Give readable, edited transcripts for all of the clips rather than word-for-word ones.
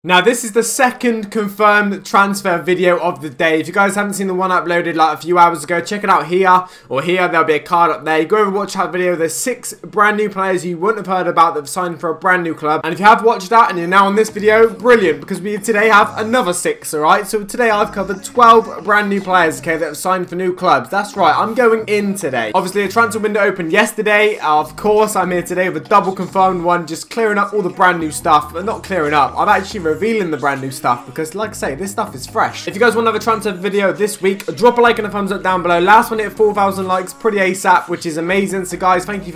Now, this is the second confirmed transfer video of the day. If you guys haven't seen the one uploaded like a few hours ago, check it out here or here. There'll be a card up there. You go over and watch that video. There's 6 brand new players you wouldn't have heard about that have signed for a brand new club. And if you have watched that and you're now on this video, brilliant, because we today have another 6, alright? So today I've covered 12 brand new players, okay, that have signed for new clubs. That's right, I'm going in today. Obviously, the transfer window opened yesterday. Of course, I'm here today with a double confirmed one, just clearing up all the brand new stuff. But not clearing up, I'm actually revealing the brand new stuff because, like I say, this stuff is fresh. If you guys want another transfer video this week, drop a like and a thumbs up down below. Last one hit 4,000 likes pretty ASAP, which is amazing. So guys, thank you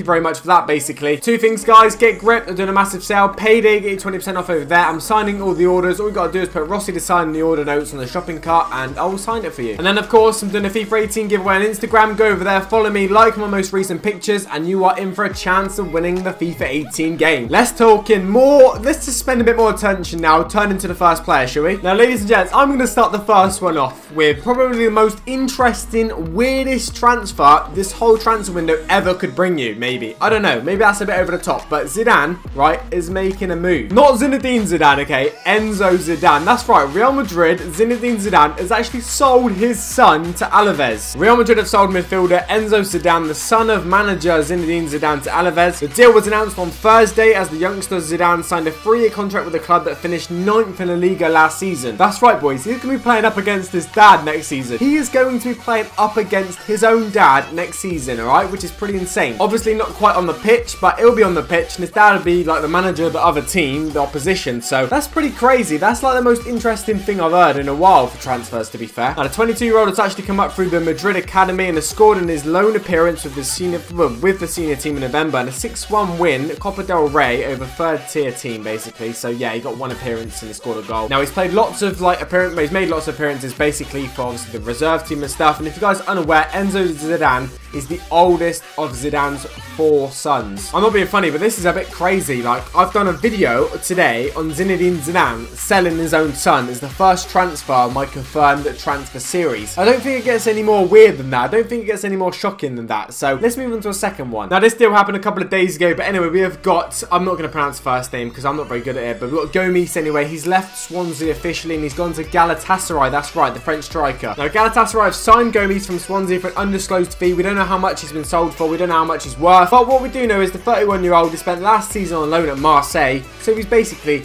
very much for that. Basically, 2 things, guys. GetGripped are doing a massive sale. Payday, get you 20% off over there. I'm signing all the orders. All you gotta do is put Rossi to sign the order notes on the shopping cart, and I will sign it for you. And then, of course, I'm doing a FIFA 18 giveaway on Instagram. Go over there, follow me, like my most recent pictures, and you are in for a chance of winning the FIFA 18 game. Let's talk in more. Let's just spend a bit more attention now. Turn into the first player, shall we? Now, ladies and gents, I'm going to start the first one off with probably the most interesting, weirdest transfer this whole transfer window ever could bring you, maybe. I don't know. Maybe that's a bit over the top, but Zidane, right, is making a move. Not Zinedine Zidane, okay? Enzo Zidane. That's right. Real Madrid, Zinedine Zidane, has actually sold his son to Alaves. Real Madrid have sold midfielder Enzo Zidane, the son of manager Zinedine Zidane, to Alaves. The deal was announced on Thursday as the youngster Zidane signed a 3-year contract with the club that finished 9th in La Liga last season. That's right, boys. He's going to be playing up against his dad next season. He is going to be playing up against his own dad next season, alright? Which is pretty insane. Obviously, not quite on the pitch, but he'll be on the pitch, and his dad will be like the manager of the other team, the opposition. So that's pretty crazy. That's like the most interesting thing I've heard in a while for transfers, to be fair. Now, the 22-year-old has actually come up through the Madrid Academy and has scored in his lone appearance with the senior team in November, and a 6-1 win at Copa del Rey over 3rd tier team, basically. So yeah, he got 1 appearance and he scored a goal. Now, he's played lots of he's made lots of appearances basically for obviously the reserve team and stuff. And if you guys are unaware, Enzo Zidane is the oldest of Zidane's 4 sons. I'm not being funny, but this is a bit crazy. Like, I've done a video today on Zinedine Zidane selling his own son as the first transfer of my confirmed transfer series. I don't think it gets any more weird than that. I don't think it gets any more shocking than that. So let's move on to a second one. Now, this deal happened a couple of days ago, but anyway, we have got, I'm not going to pronounce first name because I'm not very good at it, but we've got Gomis anyway. He's left Swansea officially and he's gone to Galatasaray. That's right, the French striker. Now, Galatasaray have signed Gomis from Swansea for an undisclosed fee. We don't know how much he's been sold for. We don't know how much he's worth. But what we do know is the 31-year-old has spent last season on loan at Marseille. So he's basically,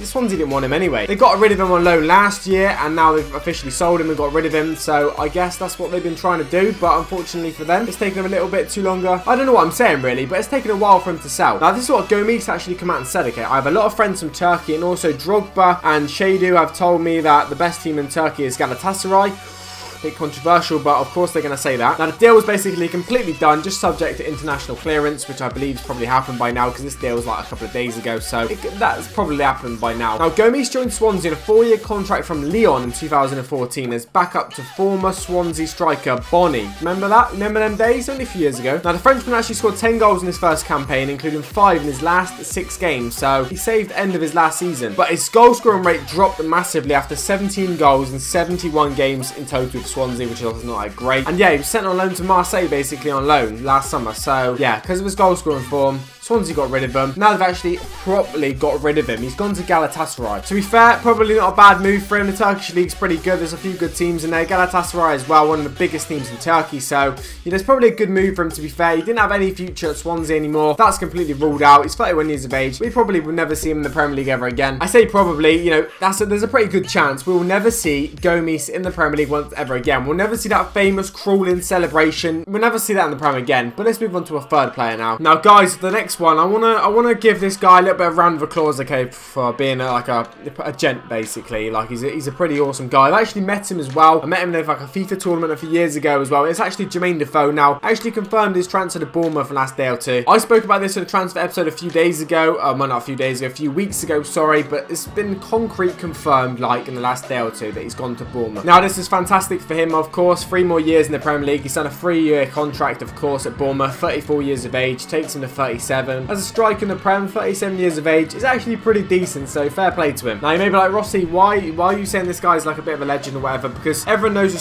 Swansea didn't want him anyway. They got rid of him on loan last year and now they've officially sold him and got rid of him. So I guess that's what they've been trying to do. But unfortunately for them, it's taken them a little bit too longer. I don't know what I'm saying really, but it's taken a while for him to sell. Now, this is what Gomis actually come out and said, okay? I have a lot of friends from Turkey and also Drogba and Shadu have told me that the best team in Turkey is Galatasaray. Bit controversial, but of course they're going to say that. Now, the deal was basically completely done, just subject to international clearance, which I believe has probably happened by now because this deal was like a couple of days ago, so that's probably happened by now. Now, Gomis joined Swansea in a 4-year contract from Lyon in 2014 as backup to former Swansea striker Bonny. Remember that? Remember them days? Only a few years ago. Now, the Frenchman actually scored 10 goals in his first campaign, including 5 in his last 6 games, so he saved the end of his last season. But his goal scoring rate dropped massively after 17 goals in 71 games in total for Swansea, which is not that great. And yeah, he was sent on loan to Marseille basically on loan last summer. So yeah, because of his goal scoring form, Swansea got rid of him. Now they've actually properly got rid of him. He's gone to Galatasaray. To be fair, probably not a bad move for him. The Turkish league's pretty good. There's a few good teams in there. Galatasaray as well, one of the biggest teams in Turkey. So, yeah, there's probably a good move for him, to be fair. He didn't have any future at Swansea anymore. That's completely ruled out. He's 31 years of age. We probably will never see him in the Premier League ever again. I say probably, you know, there's a pretty good chance we will never see Gomis in the Premier League once ever again. We'll never see that famous crawling celebration. We'll never see that in the Premier again. But let's move on to a third player now. Now, guys, the next one, I want to give this guy a little bit of round of applause, okay, for being like a gent, basically. Like, he's a pretty awesome guy. I've actually met him as well. I met him in like a FIFA tournament a few years ago as well. It's actually Jermaine Defoe now. Actually confirmed his transfer to Bournemouth last day or two. I spoke about this in a transfer episode a few days ago. Well, not a few days ago, a few weeks ago, sorry. But it's been concrete confirmed, like, in the last day or two that he's gone to Bournemouth. Now, this is fantastic for him, of course. 3 more years in the Premier League. He's done a 3-year contract, of course, at Bournemouth. 34 years of age. Takes him to 37. 27. As a striker in the Prem, 37 years of age, is actually pretty decent, so fair play to him. Now you may be like, Rossi, why are you saying this guy's like a bit of a legend or whatever? Because everyone knows the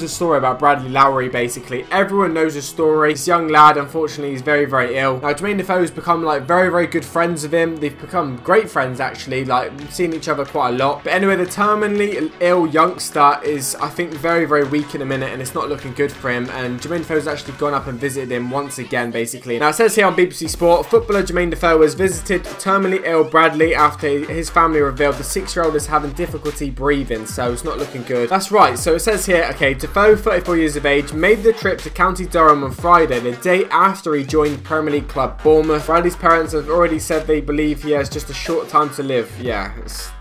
story about Bradley Lowery, basically. Everyone knows the story. This young lad, unfortunately, he's very, very ill. Now Jermaine Defoe's become like very, very good friends with him. They've become great friends, actually, like seeing each other quite a lot. But anyway, the terminally ill youngster is, I think, very, very weak in a minute, and it's not looking good for him. And Jermaine Defoe's actually gone up and visited him once again, basically. Now it says here on BBC Sport, footballer Jermaine Defoe has visited terminally ill Bradley after his family revealed the 6-year-old is having difficulty breathing, so it's not looking good. That's right, so it says here, okay, Defoe, 34 years of age, made the trip to County Durham on Friday, the day after he joined Premier League club Bournemouth. Bradley's parents have already said they believe he has just a short time to live. Yeah, it's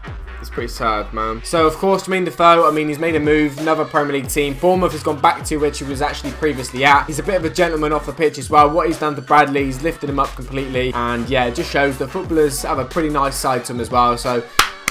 pretty sad, man. So, of course, Jermaine Defoe, I mean, he's made a move, another Premier League team. Bournemouth has gone back to which he was actually previously at. He's a bit of a gentleman off the pitch as well. What he's done to Bradley, he's lifted him up completely. And, yeah, it just shows that footballers have a pretty nice side to them as well. So,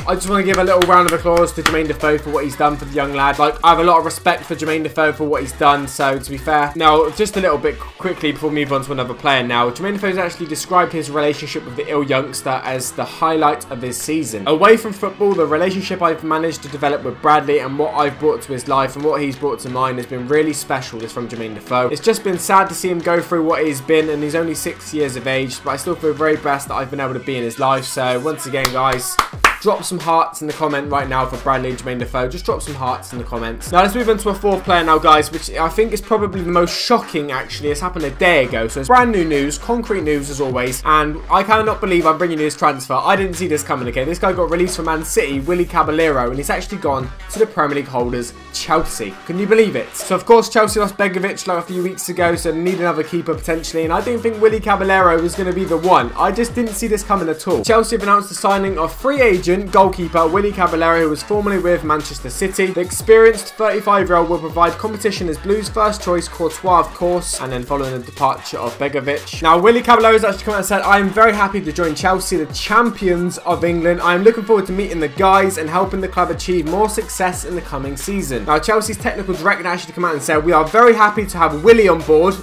I just want to give a little round of applause to Jermaine Defoe for what he's done for the young lad. Like, I have a lot of respect for Jermaine Defoe for what he's done, so to be fair. Now, just a little bit quickly before we move on to another player now. Jermaine Defoe's actually described his relationship with the ill youngster as the highlight of his season. Away from football, the relationship I've managed to develop with Bradley and what I've brought to his life and what he's brought to mine has been really special. This from Jermaine Defoe. It's just been sad to see him go through what he's been, and he's only 6 years of age, but I still feel very blessed that I've been able to be in his life. So, once again, guys, drop some hearts in the comment right now for Bradley and Jermaine Defoe. Just drop some hearts in the comments. Now, let's move on to a fourth player now, guys, which I think is probably the most shocking, actually. It's happened a day ago, so it's brand new news, concrete news as always, and I cannot believe I'm bringing you this transfer. I didn't see this coming, okay? This guy got released from Man City, Willy Caballero, and he's actually gone to the Premier League holders, Chelsea. Can you believe it? So, of course, Chelsea lost Begovic like a few weeks ago, so they need another keeper potentially, and I didn't think Willy Caballero was going to be the one. I just didn't see this coming at all. Chelsea have announced the signing of free agent goalkeeper Willy Caballero, who was formerly with Manchester City. The experienced 35-year-old will provide competition as Blues' first choice Courtois, of course, and then following the departure of Begovic. Now, Willy Caballero has actually come out and said, I am very happy to join Chelsea, the champions of England. I am looking forward to meeting the guys and helping the club achieve more success in the coming season. Now, Chelsea's technical director actually come out and said, we are very happy to have Willy on board.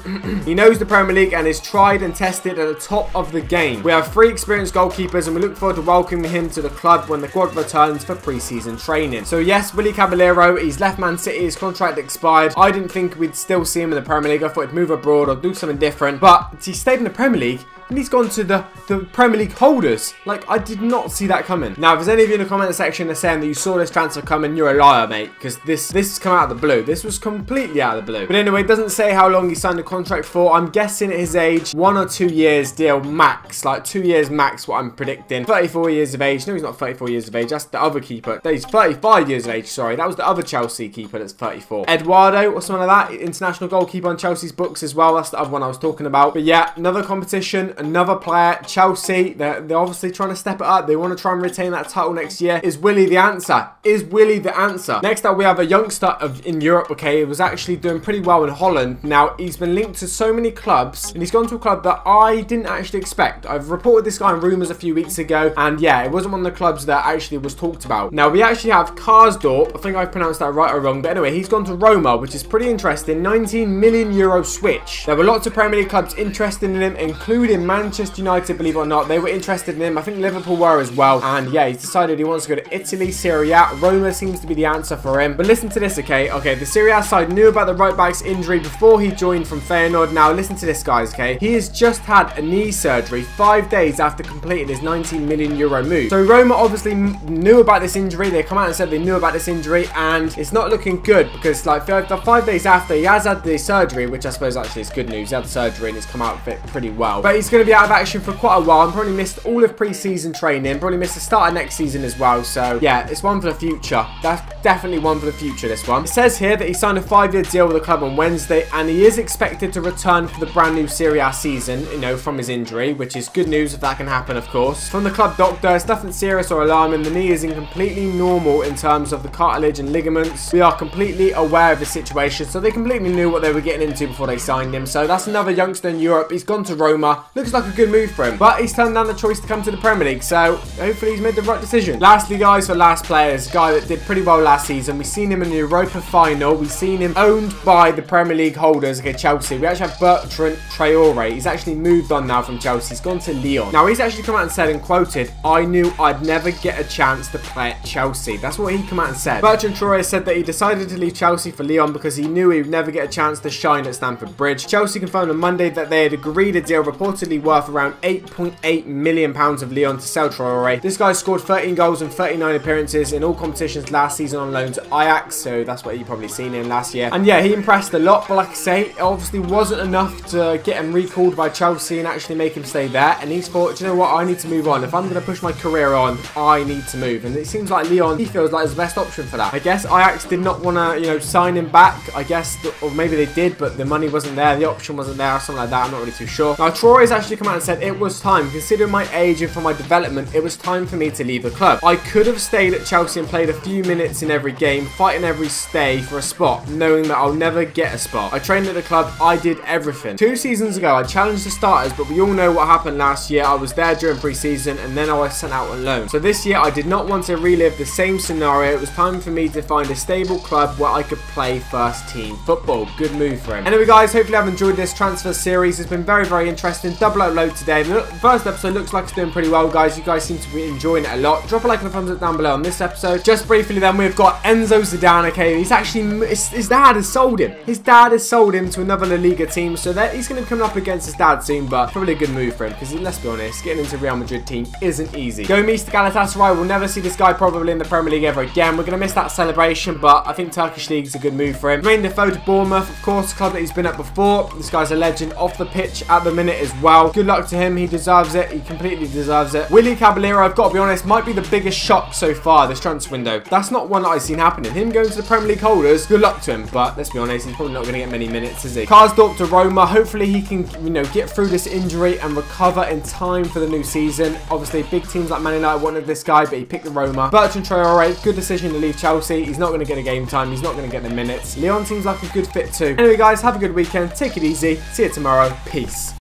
He knows the Premier League and is tried and tested at the top of the game. We have 3 experienced goalkeepers and we look forward to welcoming him to the club when the squad returns for pre-season training. So yes, Willy Caballero, he's left Man City, his contract expired. I didn't think we'd still see him in the Premier League. I thought he'd move abroad or do something different, but he stayed in the Premier League and he's gone to the Premier League holders. Like, I did not see that coming. Now, if there's any of you in the comment section that are saying that you saw this transfer coming, you're a liar, mate, because this has come out of the blue. This was completely out of the blue. But anyway, it doesn't say how long he signed the contract for. I'm guessing at his age, 1 or 2 years deal max, like 2 years max, what I'm predicting. 34 years of age. No, he's not 34 years of age. That's the other keeper. He's 35 years of age, sorry. That was the other Chelsea keeper that's 34. Eduardo or something like that, international goalkeeper on Chelsea's books as well. That's the other one I was talking about. But yeah, another competition, another player. Chelsea, they're obviously trying to step it up. They want to try and retain that title next year. Is Willy the answer? Is Willy the answer? Next up, we have a youngster in Europe, okay? He was actually doing pretty well in Holland. Now, he's been linked to so many clubs, and he's gone to a club that I didn't actually expect. I've reported this guy in rumours a few weeks ago, and yeah, it wasn't one of the clubs that actually was talked about. Now, we actually have Karsdorp. I think I pronounced that right or wrong, but anyway, he's gone to Roma, which is pretty interesting. 19 million euro switch. There were lots of Premier League clubs interested in him, including Manchester United, believe it or not. They were interested in him. I think Liverpool were as well. And yeah, he's decided he wants to go to Italy, Serie A. Roma seems to be the answer for him. But listen to this, okay? Okay, the Serie A side knew about the right back's injury before he joined from Feyenoord. Now, listen to this, guys, okay? He has just had a knee surgery 5 days after completing his 19 million euro move. So Roma obviously knew about this injury. They come out and said they knew about this injury, and it's not looking good because like 5 days after he has had the surgery, which I suppose actually is good news. He had the surgery and he's come out of it pretty well. But he's going to be out of action for quite a while. And probably missed all of pre-season training. Probably missed the start of next season as well. So yeah, it's one for the future. That's definitely one for the future, this one. It says here that he signed a 5-year deal with the club on Wednesday, and he is expected to return for the brand new Serie A season, you know, from his injury, which is good news if that can happen, of course. From the club doctor, it's nothing serious or alarming. The knee is in completely normal in terms of the cartilage and ligaments. We are completely aware of the situation, so they completely knew what they were getting into before they signed him. So that's another youngster in Europe. He's gone to Roma. Looks like a good move for him, but he's turned down the choice to come to the Premier League, so hopefully he's made the right decision. Lastly, guys, for last players, a guy that did pretty well last season. We've seen him in the Europa final. We've seen him owned by the Premier League holders, okay, Chelsea. We actually have Bertrand Traore. He's actually moved on now from Chelsea. He's gone to Lyon. Now, he's actually come out and said, and quoted, "I knew I'd never get a chance to play at Chelsea." That's what he come out and said. Bertrand Traore said that he decided to leave Chelsea for Lyon because he knew he would never get a chance to shine at Stamford Bridge. Chelsea confirmed on Monday that they had agreed a deal reportedly worth around £8.8 million of Lyon to sell Traore. This guy scored 13 goals and 39 appearances in all competitions last season on loan to Ajax, so that's what you've probably seen him last year. And yeah, he impressed a lot, but like I say, it obviously wasn't enough to get him recalled by Chelsea and actually make him stay there. And he's thought, do you know what, I need to move on. If I'm going to push my career on, I need to move. And it seems like Lyon, he feels like is the best option for that. I guess Ajax did not want to, you know, sign him back. I guess, or maybe they did, but the money wasn't there, the option wasn't there, or something like that. I'm not really too sure. Now, Traore's actually come out and said it was time. Considering my age and for my development, it was time for me to leave the club. I could have stayed at Chelsea and played a few minutes in every game, fighting every stay for a spot, knowing that I'll never get a spot. I trained at the club, I did everything. 2 seasons ago, I challenged the starters, but we all know what happened last year. I was there during pre-season, and then I was sent out on loan. So this year, I did not want to relive the same scenario. It was time for me to find a stable club where I could play first team football. Good move for him. Anyway, guys, hopefully I've enjoyed this transfer series. It's been very, very interesting. Double upload today. The first episode looks like it's doing pretty well, guys. You guys seem to be enjoying it a lot. Drop a like and a thumbs up down below on this episode. Just briefly then, we've got Enzo Zidane, okay? He's actually, his dad has sold him. His dad has sold him to another La Liga team, so that he's going to be coming up against his dad soon, but probably a good move for him, because let's be honest, getting into Real Madrid team isn't easy. Gomis to Galatasaray. We'll never see this guy probably in the Premier League ever again. We're going to miss that celebration, but I think Turkish League is a good move for him. Defoe to Bournemouth, of course, club that he's been at before. This guy's a legend off the pitch at the minute as well. Good luck to him. He deserves it. He completely deserves it. Caballero, I've got to be honest, might be the biggest shock so far this transfer window. That's not one that I've seen happening. Him going to the Premier League holders, good luck to him, but let's be honest, he's probably not going to get many minutes, is he? Karsdorp to Roma. Hopefully he can, you know, get through this injury and recover in time for the new season. Obviously, big teams like Man United wanted this guy, but he picked the Roma. Bertrand Traore, good decision to leave Chelsea. He's not going to get a game time. He's not going to get the minutes. Lyon seems like a good fit too. Anyway, guys, have a good weekend. Take it easy. See you tomorrow. Peace.